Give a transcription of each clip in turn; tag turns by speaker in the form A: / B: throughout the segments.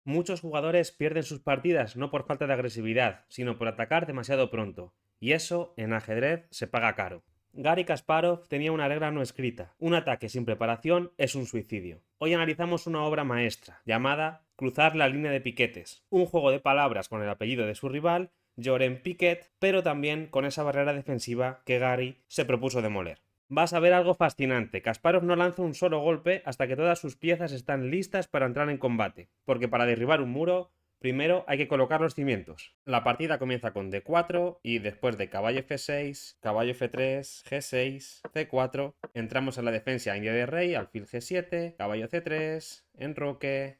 A: Muchos jugadores pierden sus partidas no por falta de agresividad, sino por atacar demasiado pronto, y eso, en ajedrez, se paga caro. Garry Kasparov tenía una regla no escrita: un ataque sin preparación es un suicidio. Hoy analizamos una obra maestra, llamada Cruzar la línea de piquetes, un juego de palabras con el apellido de su rival, Jorem Piquet, pero también con esa barrera defensiva que Garry se propuso demoler. Vas a ver algo fascinante. Kasparov no lanza un solo golpe hasta que todas sus piezas están listas para entrar en combate, porque para derribar un muro, primero hay que colocar los cimientos. La partida comienza con D4 y después de caballo F6, caballo F3, G6, C4, entramos en la defensa india de rey, alfil G7, caballo C3, enroque,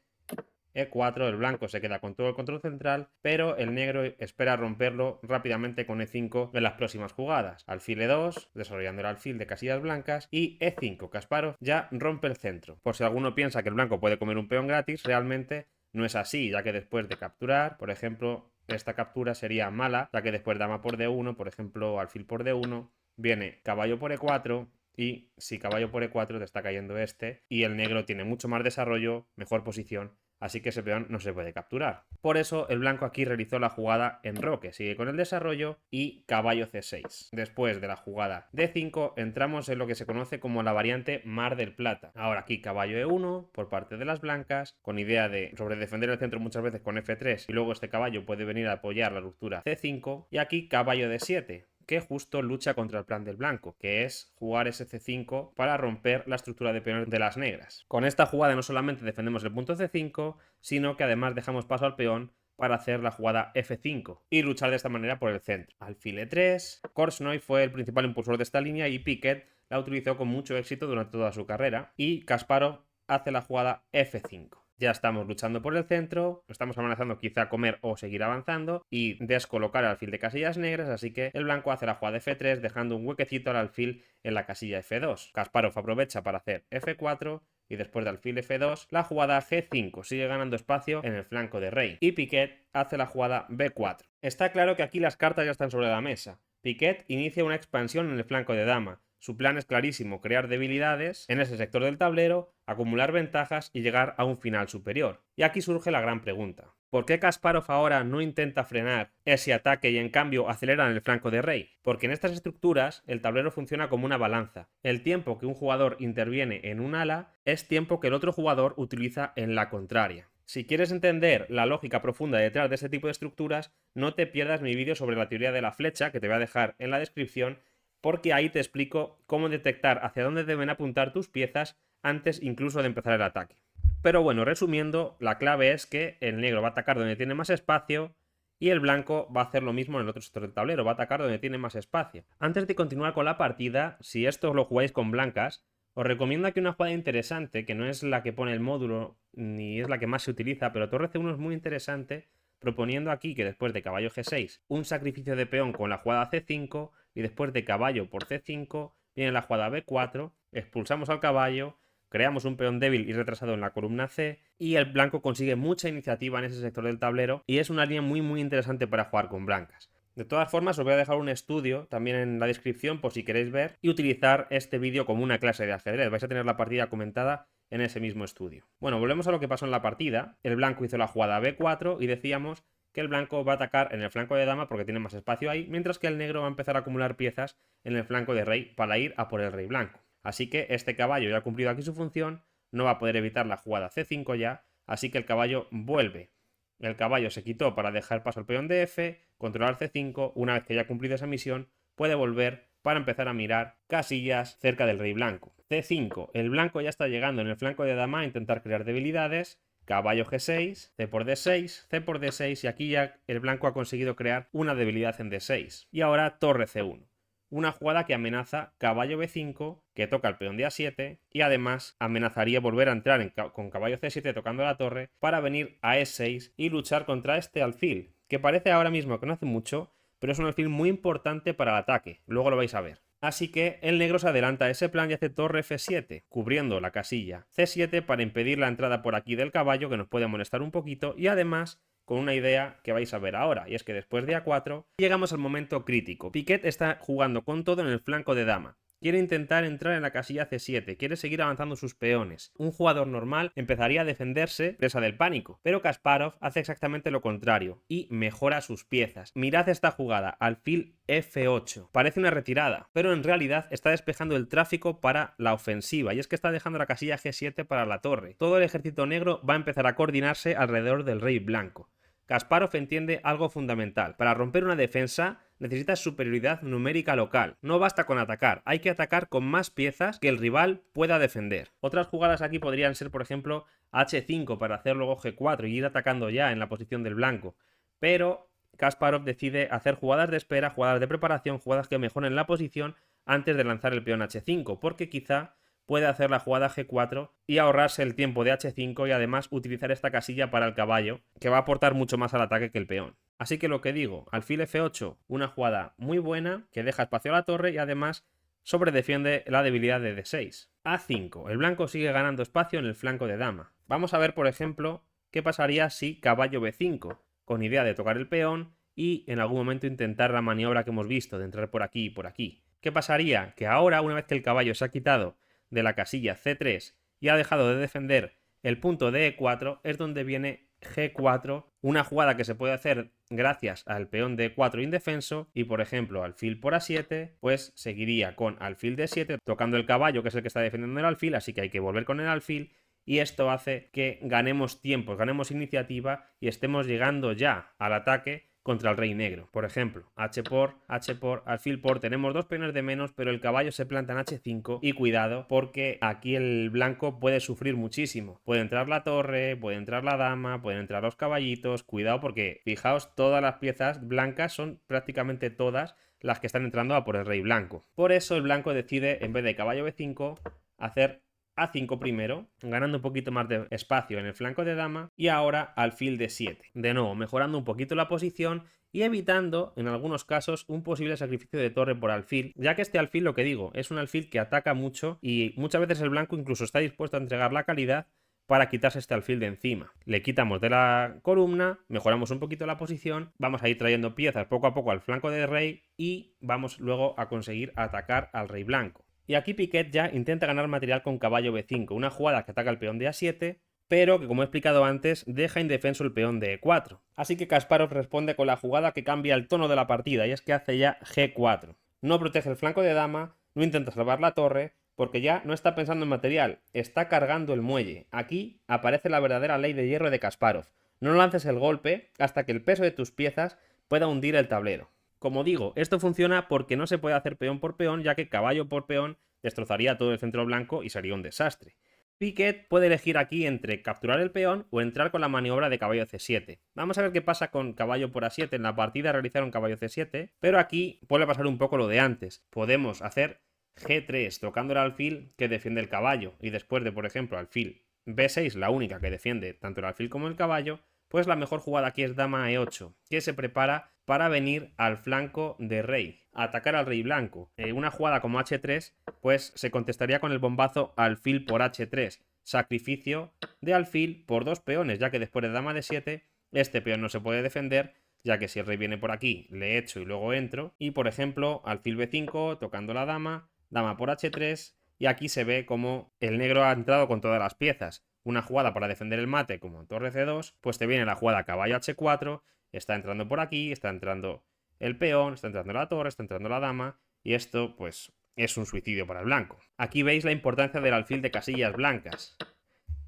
A: E4, el blanco se queda con todo el control central, pero el negro espera romperlo rápidamente con E5 en las próximas jugadas. Alfil E2, desarrollando el alfil de casillas blancas, y E5, Kasparov ya rompe el centro. Por si alguno piensa que el blanco puede comer un peón gratis, realmente no es así, ya que después de capturar, por ejemplo, esta captura sería mala, ya que después dama por D1, por ejemplo, alfil por D1, viene caballo por E4, y si caballo por E4 te está cayendo este, y el negro tiene mucho más desarrollo, mejor posición, así que ese peón no se puede capturar. Por eso el blanco aquí realizó la jugada enroque, sigue con el desarrollo y caballo C6. Después de la jugada D5 entramos en lo que se conoce como la variante Mar del Plata. Ahora aquí caballo E1 por parte de las blancas, con idea de sobredefender el centro muchas veces con F3 y luego este caballo puede venir a apoyar la ruptura C5 y aquí caballo D7, que justo lucha contra el plan del blanco, que es jugar ese C5 para romper la estructura de peones de las negras. Con esta jugada no solamente defendemos el punto C5, sino que además dejamos paso al peón para hacer la jugada F5 y luchar de esta manera por el centro. Alfil E3, Korchnoi fue el principal impulsor de esta línea y Piquet la utilizó con mucho éxito durante toda su carrera, y Kasparov hace la jugada F5. Ya estamos luchando por el centro, estamos amenazando quizá comer o seguir avanzando y descolocar el alfil de casillas negras, así que el blanco hace la jugada F3 dejando un huequecito al alfil en la casilla F2. Kasparov aprovecha para hacer F4 y después de alfil F2 la jugada G5, sigue ganando espacio en el flanco de rey, y Piquet hace la jugada B4. Está claro que aquí las cartas ya están sobre la mesa. Piquet inicia una expansión en el flanco de dama. Su plan es clarísimo: crear debilidades en ese sector del tablero, acumular ventajas y llegar a un final superior. Y aquí surge la gran pregunta: ¿por qué Kasparov ahora no intenta frenar ese ataque y en cambio acelera en el flanco de rey? Porque en estas estructuras el tablero funciona como una balanza. El tiempo que un jugador interviene en un ala es tiempo que el otro jugador utiliza en la contraria. Si quieres entender la lógica profunda detrás de este tipo de estructuras, no te pierdas mi vídeo sobre la teoría de la flecha, que te voy a dejar en la descripción, porque ahí te explico cómo detectar hacia dónde deben apuntar tus piezas antes incluso de empezar el ataque. Pero bueno, resumiendo, la clave es que el negro va a atacar donde tiene más espacio y el blanco va a hacer lo mismo en el otro sector del tablero, va a atacar donde tiene más espacio. Antes de continuar con la partida, si esto lo jugáis con blancas, os recomiendo aquí una jugada interesante, que no es la que pone el módulo ni es la que más se utiliza, pero torre C1 es muy interesante, proponiendo aquí que después de caballo G6 un sacrificio de peón con la jugada C5 y después de caballo por C5 viene la jugada B4, expulsamos al caballo, creamos un peón débil y retrasado en la columna C y el blanco consigue mucha iniciativa en ese sector del tablero y es una línea muy interesante para jugar con blancas. De todas formas, os voy a dejar un estudio también en la descripción por si queréis ver y utilizar este vídeo como una clase de ajedrez. Vais a tener la partida comentada en ese mismo estudio. Bueno, volvemos a lo que pasó en la partida. El blanco hizo la jugada B4 y decíamos que el blanco va a atacar en el flanco de dama porque tiene más espacio ahí, mientras que el negro va a empezar a acumular piezas en el flanco de rey para ir a por el rey blanco. Así que este caballo ya ha cumplido aquí su función, no va a poder evitar la jugada C5 ya, así que el caballo vuelve. El caballo se quitó para dejar paso al peón de F, controlar C5, una vez que ya ha cumplido esa misión, puede volver para empezar a mirar casillas cerca del rey blanco. C5, el blanco ya está llegando en el flanco de dama a intentar crear debilidades, caballo G6, C por D6, C por D6 y aquí ya el blanco ha conseguido crear una debilidad en D6. Y ahora torre C1. Una jugada que amenaza caballo B5, que toca el peón de A7 y además amenazaría volver a entrar con caballo C7 tocando la torre para venir a E6 y luchar contra este alfil, que parece ahora mismo que no hace mucho, pero es un alfil muy importante para el ataque, luego lo vais a ver. Así que el negro se adelanta a ese plan y hace torre F7, cubriendo la casilla C7 para impedir la entrada por aquí del caballo, que nos puede molestar un poquito, y además con una idea que vais a ver ahora, y es que después de A4 llegamos al momento crítico. Piquet está jugando con todo en el flanco de dama. quiere intentar entrar en la casilla C7, quiere seguir avanzando sus peones. Un jugador normal empezaría a defenderse presa del pánico, pero Kasparov hace exactamente lo contrario y mejora sus piezas. Mirad esta jugada, alfil F8. Parece una retirada, pero en realidad está despejando el tráfico para la ofensiva, y es que está dejando la casilla G7 para la torre. Todo el ejército negro va a empezar a coordinarse alrededor del rey blanco. Kasparov entiende algo fundamental. Para romper una defensa necesitas superioridad numérica local. No basta con atacar, hay que atacar con más piezas que el rival pueda defender. Otras jugadas aquí podrían ser, por ejemplo, H5 para hacer luego G4 y ir atacando ya en la posición del blanco. Pero Kasparov decide hacer jugadas de espera, jugadas de preparación, jugadas que mejoren la posición antes de lanzar el peón H5, porque quizá puede hacer la jugada G4 y ahorrarse el tiempo de H5 y además utilizar esta casilla para el caballo, que va a aportar mucho más al ataque que el peón. Así que lo que digo, alfil F8, una jugada muy buena que deja espacio a la torre y además sobredefiende la debilidad de D6. A5, el blanco sigue ganando espacio en el flanco de dama. Vamos a ver, por ejemplo, qué pasaría si caballo B5, con idea de tocar el peón y en algún momento intentar la maniobra que hemos visto de entrar por aquí y por aquí. ¿Qué pasaría? Que ahora, una vez que el caballo se ha quitado de la casilla C3 y ha dejado de defender el punto de E4, es donde viene G4, una jugada que se puede hacer gracias al peón de E4 indefenso y, por ejemplo, alfil por A7, pues seguiría con alfil D7 tocando el caballo, que es el que está defendiendo el alfil, así que hay que volver con el alfil y esto hace que ganemos tiempo, ganemos iniciativa y estemos llegando ya al ataque contra el rey negro. Por ejemplo, H por, alfil por, tenemos dos peones de menos, pero el caballo se planta en H5 y cuidado porque aquí el blanco puede sufrir muchísimo. Puede entrar la torre, puede entrar la dama, pueden entrar los caballitos, cuidado porque fijaos, todas las piezas blancas son prácticamente todas las que están entrando a por el rey blanco. Por eso el blanco decide, en vez de caballo B5, hacer A5 primero, ganando un poquito más de espacio en el flanco de dama y ahora alfil D7. De nuevo, mejorando un poquito la posición y evitando, en algunos casos, un posible sacrificio de torre por alfil, ya que este alfil, lo que digo, es un alfil que ataca mucho y muchas veces el blanco incluso está dispuesto a entregar la calidad para quitarse este alfil de encima. Le quitamos de la columna, mejoramos un poquito la posición, vamos a ir trayendo piezas poco a poco al flanco del rey y vamos luego a conseguir atacar al rey blanco. Y aquí Piquet ya intenta ganar material con caballo B5, una jugada que ataca el peón de A7, pero que, como he explicado antes, deja indefenso el peón de E4. Así que Kasparov responde con la jugada que cambia el tono de la partida, y es que hace ya G4. No protege el flanco de dama, no intenta salvar la torre, porque ya no está pensando en material, está cargando el muelle. Aquí aparece la verdadera ley de hierro de Kasparov. No lances el golpe hasta que el peso de tus piezas pueda hundir el tablero. Como digo, esto funciona porque no se puede hacer peón por peón, ya que caballo por peón destrozaría todo el centro blanco y sería un desastre. Piquet puede elegir aquí entre capturar el peón o entrar con la maniobra de caballo C7. Vamos a ver qué pasa con caballo por A7. En la partida realizaron caballo C7, pero aquí puede pasar un poco lo de antes. Podemos hacer G3 tocando el alfil que defiende el caballo y después de, por ejemplo, alfil B6, la única que defiende tanto el alfil como el caballo, pues la mejor jugada aquí es dama E8, que se prepara para venir al flanco de rey, a atacar al rey blanco. Una jugada como H3, pues se contestaría con el bombazo alfil por H3, sacrificio de alfil por dos peones, ya que después de dama D7, este peón no se puede defender, ya que si el rey viene por aquí, le echo y luego entro. Y por ejemplo, alfil B5, tocando la dama, dama por H3, y aquí se ve como el negro ha entrado con todas las piezas. Una jugada para defender el mate como torre C2, pues te viene la jugada caballo H4, está entrando por aquí, está entrando el peón, está entrando la torre, está entrando la dama, y esto pues es un suicidio para el blanco. Aquí veis la importancia del alfil de casillas blancas,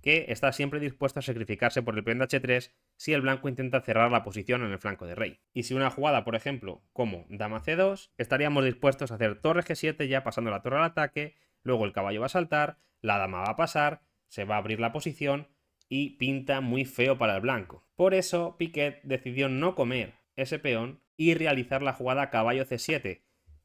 A: que está siempre dispuesto a sacrificarse por el peón de H3 si el blanco intenta cerrar la posición en el flanco de rey. Y si una jugada, por ejemplo, como dama C2, estaríamos dispuestos a hacer torre G7 ya pasando la torre al ataque, luego el caballo va a saltar, la dama va a pasar, se va a abrir la posición y pinta muy feo para el blanco. Por eso Piquet decidió no comer ese peón y realizar la jugada caballo C7,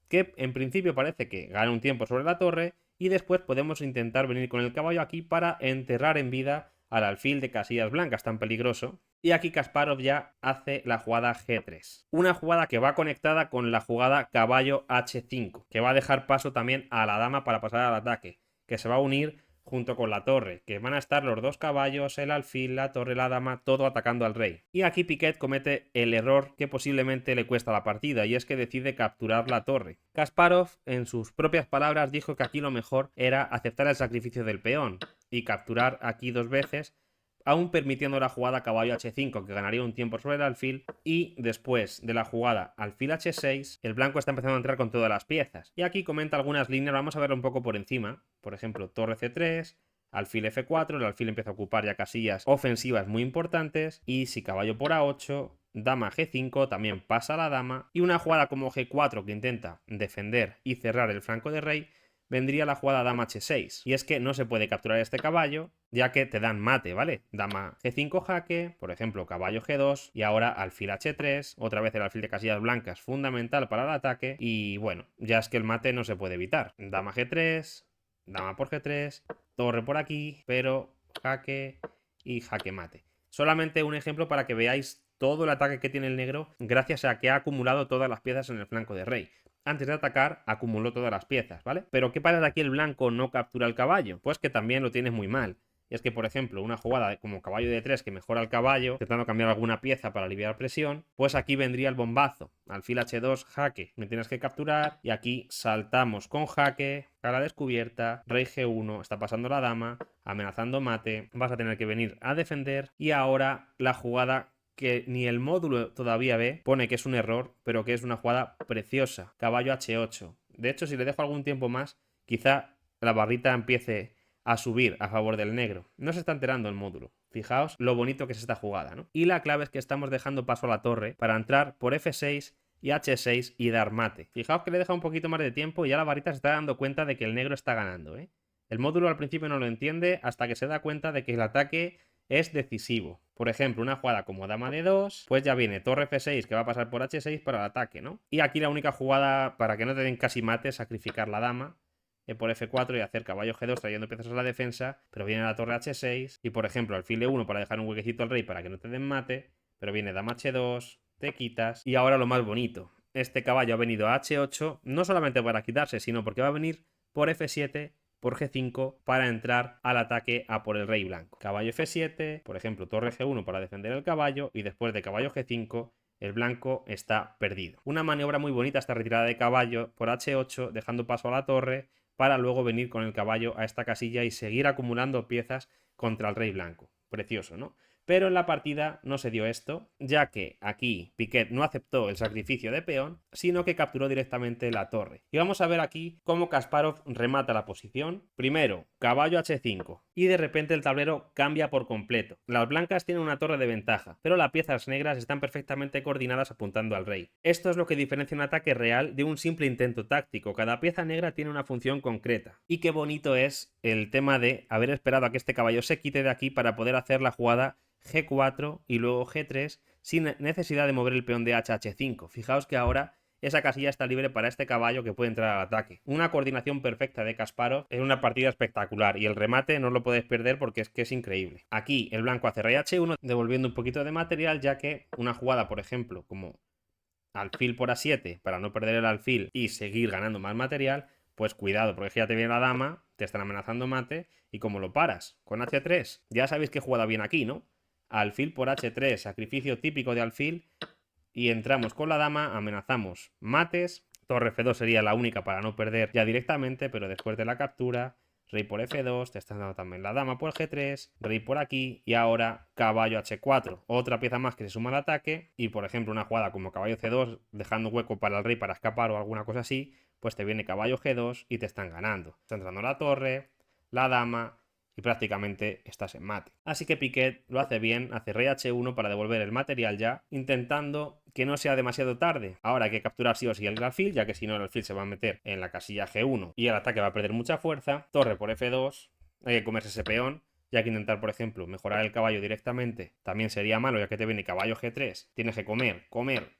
A: que en principio parece que gana un tiempo sobre la torre y después podemos intentar venir con el caballo aquí para enterrar en vida al alfil de casillas blancas tan peligroso. Y aquí Kasparov ya hace la jugada G3. Una jugada que va conectada con la jugada caballo H5, que va a dejar paso también a la dama para pasar al ataque, que se va a unir junto con la torre, que van a estar los dos caballos, el alfil, la torre, la dama, todo atacando al rey. Y aquí Piquet comete el error que posiblemente le cuesta la partida, y es que decide capturar la torre. Kasparov, en sus propias palabras, dijo que aquí lo mejor era aceptar el sacrificio del peón y capturar aquí 2 veces, aún permitiendo la jugada caballo h5, que ganaría un tiempo sobre el alfil, y después de la jugada alfil h6, el blanco está empezando a entrar con todas las piezas. Y aquí comenta algunas líneas, vamos a verlo un poco por encima. Por ejemplo, torre c3, alfil f4, el alfil empieza a ocupar ya casillas ofensivas muy importantes, y si caballo por a8, dama g5, también pasa la dama, y una jugada como g4 que intenta defender y cerrar el flanco de rey, vendría la jugada dama h6. Y es que no se puede capturar este caballo, ya que te dan mate, ¿vale? Dama g5 jaque, por ejemplo, caballo g2, y ahora alfil h3, otra vez el alfil de casillas blancas, fundamental para el ataque, y bueno, ya es que el mate no se puede evitar. Dama g3, dama por g3, torre por aquí, pero jaque y jaque mate. Solamente un ejemplo para que veáis todo el ataque que tiene el negro gracias a que ha acumulado todas las piezas en el flanco de rey. Antes de atacar, acumuló todas las piezas, ¿vale? Pero ¿qué pasa si aquí el blanco no captura el caballo? Pues que también lo tienes muy mal. Y es que, por ejemplo, una jugada como caballo de 3 que mejora el caballo, intentando cambiar alguna pieza para aliviar presión, pues aquí vendría el bombazo. Alfil h2, jaque, me tienes que capturar, y aquí saltamos con jaque, a la descubierta, rey g1, está pasando la dama, amenazando mate, vas a tener que venir a defender, y ahora la jugada que ni el módulo todavía ve, pone que es un error, pero que es una jugada preciosa. Caballo h8. De hecho, si le dejo algún tiempo más, quizá la barrita empiece a subir a favor del negro. No se está enterando el módulo. Fijaos lo bonito que es esta jugada, ¿no? Y la clave es que estamos dejando paso a la torre para entrar por f6 y h6 y dar mate. Fijaos que le deja un poquito más de tiempo y ya la barrita se está dando cuenta de que el negro está ganando, ¿eh? El módulo al principio no lo entiende hasta que se da cuenta de que el ataque es decisivo. Por ejemplo, una jugada como dama de 2, pues ya viene torre f6 que va a pasar por h6 para el ataque, ¿no? Y aquí la única jugada para que no te den casi mate es sacrificar la dama por f4 y hacer caballo g2 trayendo piezas a la defensa, pero viene la torre h6 y por ejemplo alfil e1 para dejar un huequecito al rey para que no te den mate, pero viene dama h2, te quitas y ahora lo más bonito, este caballo ha venido a h8 no solamente para quitarse, sino porque va a venir por f7, por g5 para entrar al ataque a por el rey blanco. Caballo f7, por ejemplo torre g1 para defender el caballo y después de caballo g5 el blanco está perdido. Una maniobra muy bonita esta retirada de caballo por h8 dejando paso a la torre para luego venir con el caballo a esta casilla y seguir acumulando piezas contra el rey blanco. Precioso, ¿no? Pero en la partida no se dio esto, ya que aquí Piquet no aceptó el sacrificio de peón, sino que capturó directamente la torre. Y vamos a ver aquí cómo Kasparov remata la posición. Primero, caballo h5, y de repente el tablero cambia por completo. Las blancas tienen una torre de ventaja, pero las piezas negras están perfectamente coordinadas apuntando al rey. Esto es lo que diferencia un ataque real de un simple intento táctico. Cada pieza negra tiene una función concreta. Y qué bonito es el tema de haber esperado a que este caballo se quite de aquí para poder hacer la jugada g4 y luego g3 sin necesidad de mover el peón de h5. Fijaos que ahora esa casilla está libre para este caballo que puede entrar al ataque. Una coordinación perfecta de Kasparov en una partida espectacular y el remate no lo podéis perder porque es que es increíble. Aquí el blanco hace rey h1 devolviendo un poquito de material, ya que una jugada, por ejemplo, como alfil por a7 para no perder el alfil y seguir ganando más material, pues cuidado, porque ya te viene la dama, te están amenazando mate y como lo paras con h3, ya sabéis qué jugada viene aquí, ¿no? Alfil por h3, sacrificio típico de alfil, y entramos con la dama, amenazamos mates, torre f2 sería la única para no perder ya directamente, pero después de la captura, rey por f2, te están dando también la dama por g3, rey por aquí, y ahora caballo h4, otra pieza más que se suma al ataque, y por ejemplo una jugada como caballo c2, dejando hueco para el rey para escapar o alguna cosa así, pues te viene caballo g2 y te están ganando. Está entrando la torre, la dama, y prácticamente estás en mate. Así que Piquet lo hace bien, hace rey h1 para devolver el material ya, intentando que no sea demasiado tarde. Ahora hay que capturar sí o sí el alfil, ya que si no el alfil se va a meter en la casilla g1 y el ataque va a perder mucha fuerza. Torre por f2, hay que comerse ese peón, ya que intentar, por ejemplo, mejorar el caballo directamente también sería malo, ya que te viene caballo G3, tienes que comer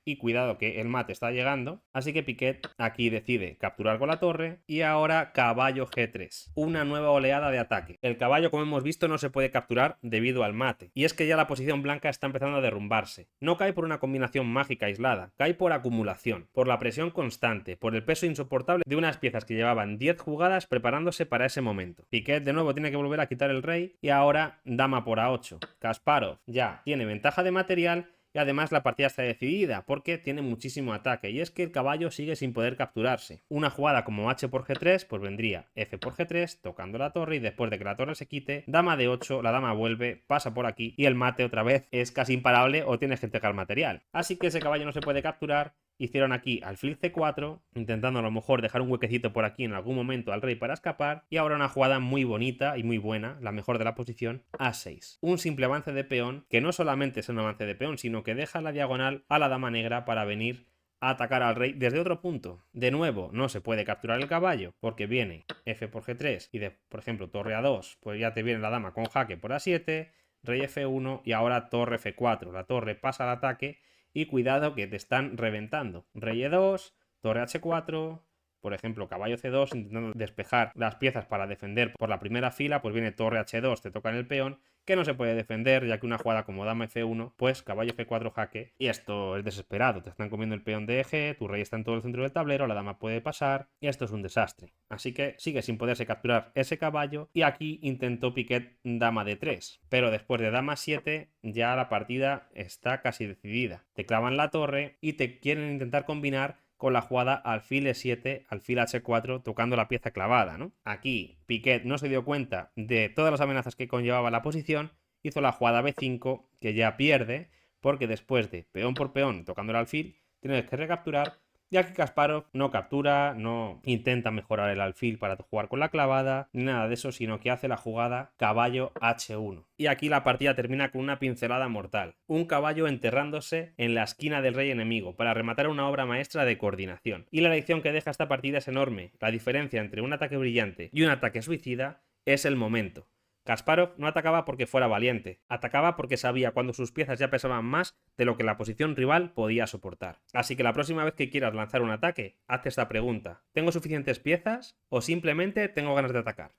A: y cuidado que el mate está llegando. Así que Piquet aquí decide capturar con la torre y ahora caballo G3, una nueva oleada de ataque. El caballo, como hemos visto, no se puede capturar debido al mate, y es que ya la posición blanca está empezando a derrumbarse. No cae por una combinación mágica aislada, cae por acumulación, por la presión constante, por el peso insoportable de unas piezas que llevaban 10 jugadas preparándose para ese momento. Piquet de nuevo tiene que volver a quitar el rey y ahora dama por A8. Kasparov ya tiene ventaja de material y además la partida está decidida porque tiene muchísimo ataque, y es que el caballo sigue sin poder capturarse. Una jugada como H por G3 pues vendría F por G3 tocando la torre, y después de que la torre se quite, dama de 8, la dama vuelve, pasa por aquí y el mate otra vez es casi imparable o tienes que entregar material. Así que ese caballo no se puede capturar. Hicieron aquí alfil C4, intentando a lo mejor dejar un huequecito por aquí en algún momento al rey para escapar, y ahora una jugada muy bonita y muy buena, la mejor de la posición, A6. Un simple avance de peón, que no solamente es un avance de peón, sino que deja la diagonal a la dama negra para venir a atacar al rey desde otro punto. De nuevo, no se puede capturar el caballo, porque viene F por G3 y por ejemplo, torre A2, pues ya te viene la dama con jaque por A7, rey F1 y ahora torre F4. La torre pasa al ataque y cuidado que te están reventando. Rey E2, torre H4, por ejemplo, caballo C2, intentando despejar las piezas para defender por la primera fila, pues viene torre H2, te toca en el peón, que no se puede defender, ya que una jugada como dama F1, pues caballo F4 jaque, y esto es desesperado, te están comiendo el peón de eje, tu rey está en todo el centro del tablero, la dama puede pasar, y esto es un desastre. Así que sigue sin poderse capturar ese caballo, y aquí intentó Piquet dama de 3, pero después de dama 7 ya la partida está casi decidida. Te clavan la torre y te quieren intentar combinar con la jugada alfil E7, alfil H4, tocando la pieza clavada, ¿no? Aquí Piquet no se dio cuenta de todas las amenazas que conllevaba la posición, hizo la jugada B5, que ya pierde, porque después de peón por peón tocando el alfil, tienes que recapturar, ya que Kasparov no captura, no intenta mejorar el alfil para jugar con la clavada, ni nada de eso, sino que hace la jugada caballo H1. Y aquí la partida termina con una pincelada mortal. Un caballo enterrándose en la esquina del rey enemigo para rematar una obra maestra de coordinación. Y la lección que deja esta partida es enorme. La diferencia entre un ataque brillante y un ataque suicida es el momento. Kasparov no atacaba porque fuera valiente, atacaba porque sabía cuando sus piezas ya pesaban más de lo que la posición rival podía soportar. Así que la próxima vez que quieras lanzar un ataque, hazte esta pregunta: ¿tengo suficientes piezas o simplemente tengo ganas de atacar?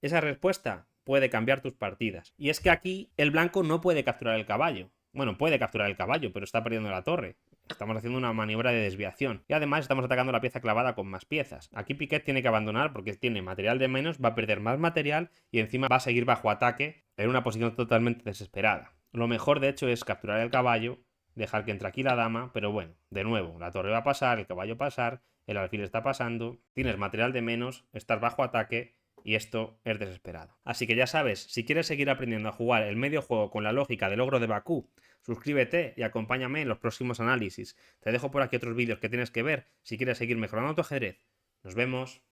A: Esa respuesta puede cambiar tus partidas. Y es que aquí el blanco no puede capturar el caballo. Bueno, puede capturar el caballo, pero está perdiendo la torre. Estamos haciendo una maniobra de desviación. Y además estamos atacando la pieza clavada con más piezas. Aquí Piquet tiene que abandonar porque tiene material de menos, va a perder más material y encima va a seguir bajo ataque en una posición totalmente desesperada. Lo mejor de hecho es capturar el caballo, dejar que entre aquí la dama, pero bueno, de nuevo, la torre va a pasar, el caballo va a pasar, el alfil está pasando, tienes material de menos, estás bajo ataque, y esto es desesperado. Así que ya sabes, si quieres seguir aprendiendo a jugar el medio juego con la lógica del ogro de Bakú, suscríbete y acompáñame en los próximos análisis. Te dejo por aquí otros vídeos que tienes que ver si quieres seguir mejorando tu ajedrez. Nos vemos.